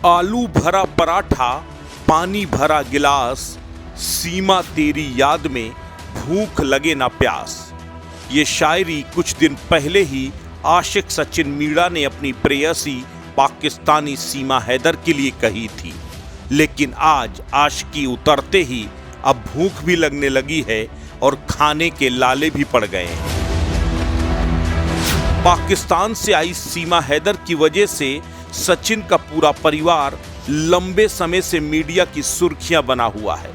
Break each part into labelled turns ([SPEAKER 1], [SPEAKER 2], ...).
[SPEAKER 1] आलू भरा पराठा, पानी भरा गिलास, सीमा तेरी याद में भूख लगे ना प्यास। ये शायरी कुछ दिन पहले ही आशिक सचिन मीणा ने अपनी प्रेयसी पाकिस्तानी सीमा हैदर के लिए कही थी, लेकिन आज आशिकी उतरते ही अब भूख भी लगने लगी है और खाने के लाले भी पड़ गए हैं। पाकिस्तान से आई सीमा हैदर की वजह से सचिन का पूरा परिवार लंबे समय से मीडिया की सुर्खियां बना हुआ है।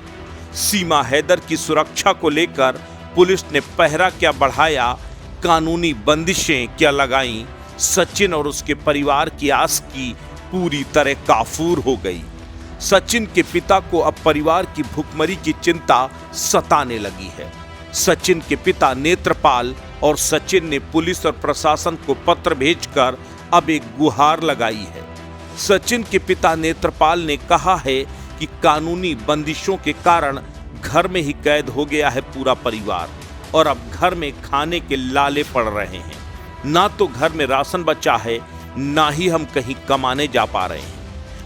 [SPEAKER 1] सीमा हैदर की सुरक्षा को लेकर पुलिस ने पहरा क्या बढ़ाया, कानूनी बंदिशें क्या लगाईं, सचिन और उसके परिवार की आस की पूरी तरह काफूर हो गई। सचिन के पिता को अब परिवार की भुखमरी की चिंता सताने लगी है। सचिन के पिता नेत्रपाल और सचिन ने पुलिस और प्रशासन को पत्र भेजकर अब एक गुहार लगाई है। सचिन के पिता नेत्रपाल ने कहा है कि कानूनी बंदिशों के कारण घर में ही कैद हो गया है पूरा परिवार और अब घर में खाने के लाले पड़ रहे हैं। ना तो घर में राशन बचा है, ना ही हम कहीं कमाने जा पा रहे हैं।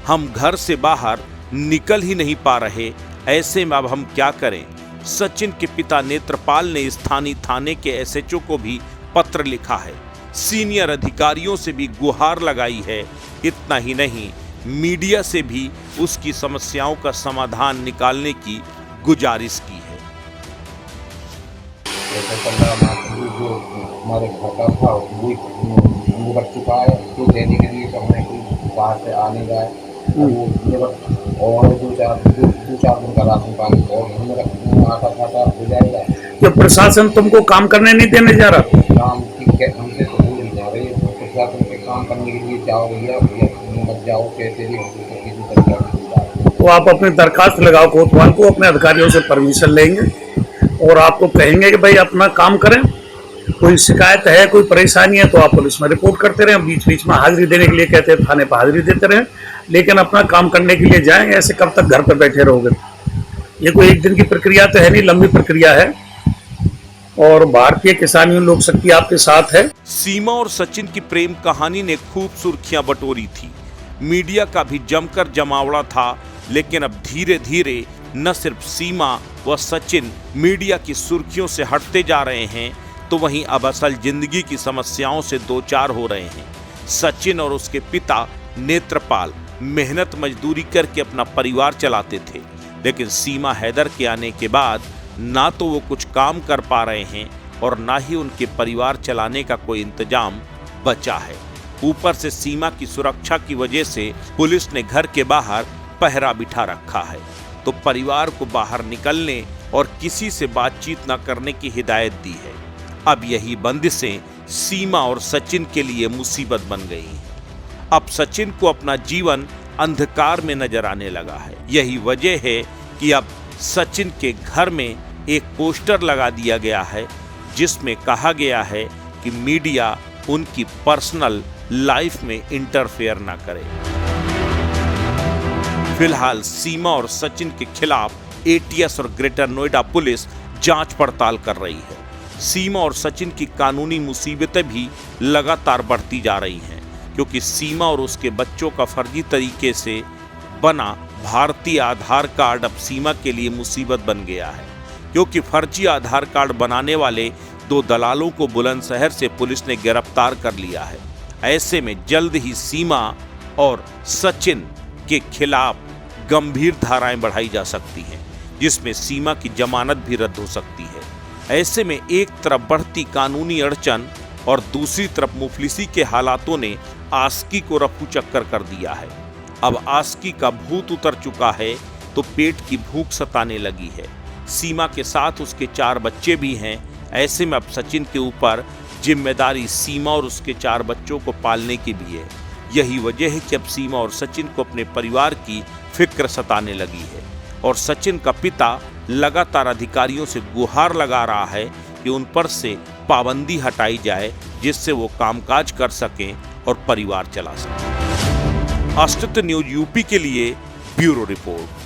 [SPEAKER 1] हम घर से बाहर निकल ही नहीं पा रहे। ऐसे में अब हम क्या करें? सचिन के पिता नेत्रपाल ने स्थानीय थाने के एसएचओ को भी पत्र लिखा है, सीनियर अधिकारियों से भी गुहार लगाई है। इतना ही नहीं, मीडिया से भी उसकी समस्याओं का समाधान निकालने की गुजारिश की है।
[SPEAKER 2] जो हमारे घर का था वो बच चुका है, तो देने के लिए हमें बाहर से आने जाए और दो चार दिन का राशन पानी और आटा फाटा हो जाएगा।
[SPEAKER 3] तो प्रशासन तुमको काम करने नहीं देने जा रहा?
[SPEAKER 2] काम हमसे तो भूल नहीं जा रही है। तो प्रशासन के काम करने के लिए जाओ भैया मत जाओ, कैसे भी किसी तरीके।
[SPEAKER 3] तो आप अपनी दरखास्त लगाओ कोतवाल को, अपने अधिकारियों से परमिशन लेंगे और आपको कहेंगे कि भाई अपना काम करें। कोई शिकायत है, कोई परेशानी है तो आप पुलिस में रिपोर्ट करते रहें। बीच बीच में हाजिरी देने के लिए कहते हैं थाने पर हाजिरी देते रहें, लेकिन अपना काम करने के लिए जाएंगे। ऐसे कब तक घर पर बैठे रहोगे? ये कोई एक दिन की प्रक्रिया तो है नहीं, लंबी प्रक्रिया है और भारतीय किसान यूनियन लोक शक्ति आपके साथ है।
[SPEAKER 1] सीमा और सचिन की प्रेम कहानी ने खूब सुर्खियां बटोरी थी, मीडिया का भी जमकर जमावड़ा था, लेकिन अब धीरे धीरे न सिर्फ सीमा व सचिन मीडिया की सुर्खियों से हटते जा रहे हैं, तो वहीं अब असल जिंदगी की समस्याओं से दो चार हो रहे हैं। सचिन और उसके पिता नेत्रपाल मेहनत मजदूरी करके अपना परिवार चलाते थे, लेकिन सीमा हैदर के आने के बाद ना तो वो कुछ काम कर पा रहे हैं और ना ही उनके परिवार चलाने का कोई इंतजाम बचा है। ऊपर से सीमा की सुरक्षा की वजह से पुलिस ने घर के बाहर पहरा बिठा रखा है, तो परिवार को बाहर निकलने और किसी से बातचीत न करने की हिदायत दी है। अब यही बंदिशें सीमा और सचिन के लिए मुसीबत बन गई हैं। अब सचिन को अपना जीवन अंधकार में नजर आने लगा है। यही वजह है कि अब सचिन के घर में एक पोस्टर लगा दिया गया है, जिसमें कहा गया है कि मीडिया उनकी पर्सनल लाइफ में इंटरफेयर ना करे। फिलहाल सीमा और सचिन के खिलाफ एटीएस और ग्रेटर नोएडा पुलिस जांच पड़ताल कर रही है। सीमा और सचिन की कानूनी मुसीबतें भी लगातार बढ़ती जा रही हैं, क्योंकि सीमा और उसके बच्चों का फर्जी तरीके से बना भारतीय आधार कार्ड अब सीमा के लिए मुसीबत बन गया है, क्योंकि फर्जी आधार कार्ड बनाने वाले दो दलालों को बुलंदशहर से पुलिस ने गिरफ्तार कर लिया है। ऐसे में जल्द ही सीमा और सचिन के खिलाफ गंभीर धाराएं बढ़ाई जा सकती हैं, जिसमें सीमा की जमानत भी रद्द हो सकती है। ऐसे में एक तरफ बढ़ती कानूनी अड़चन और दूसरी तरफ मुफलिसी के हालातों ने आस्की को रफू चक्कर कर दिया है। अब आस्की का भूत उतर चुका है, तो पेट की भूख सताने लगी है। सीमा के साथ उसके 4 बच्चे भी हैं। ऐसे में अब सचिन के ऊपर जिम्मेदारी सीमा और उसके 4 बच्चों को पालने की भी है। यही वजह है कि अब सीमा और सचिन को अपने परिवार की फिक्र सताने लगी है और सचिन का पिता लगातार अधिकारियों से गुहार लगा रहा है कि उन पर से पाबंदी हटाई जाए, जिससे वो कामकाज कर सकें और परिवार चला सकें। अस्तित्व न्यूज यूपी के लिए ब्यूरो रिपोर्ट।